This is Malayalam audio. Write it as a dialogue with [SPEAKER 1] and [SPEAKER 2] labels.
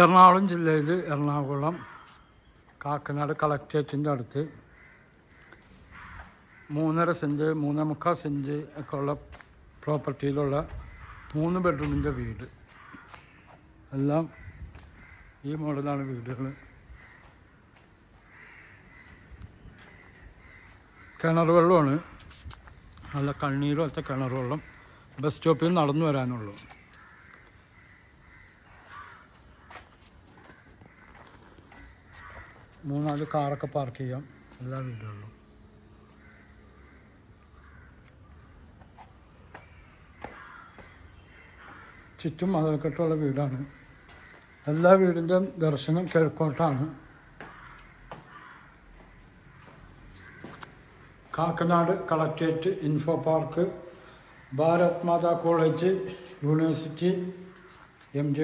[SPEAKER 1] എറണാകുളം ജില്ലയിൽ എറണാകുളം കാക്കനാട് കളക്ട്രേറ്റിൻ്റെ അടുത്ത് 3.5 സെൻറ്റ് 3.25 സെൻറ്റ് ഒക്കെ ഉള്ള പ്രോപ്പർട്ടിയിലുള്ള 3 ബെഡ്റൂമിൻ്റെ വീട്. എല്ലാം ഈ മോഡലാണ് വീടുകൾ. കിണർ വെള്ളമാണ്, നല്ല കണ്ണീര് പോലത്തെ കിണർ വെള്ളം. ബസ് സ്റ്റോപ്പിൽ നിന്ന് നടന്നു വരാനുള്ളൂ. മൂന്നാല് കാറൊക്കെ പാർക്ക് ചെയ്യാം എല്ലാ വീടുകളിലും. ചുറ്റും മതിൽക്കെട്ടുള്ള വീടാണ്. എല്ലാ വീടിൻ്റെ ദർശനം കിഴക്കോട്ടാണ്. Kakkanad collectorate, Infopark, Bharat Mata college, university, MJ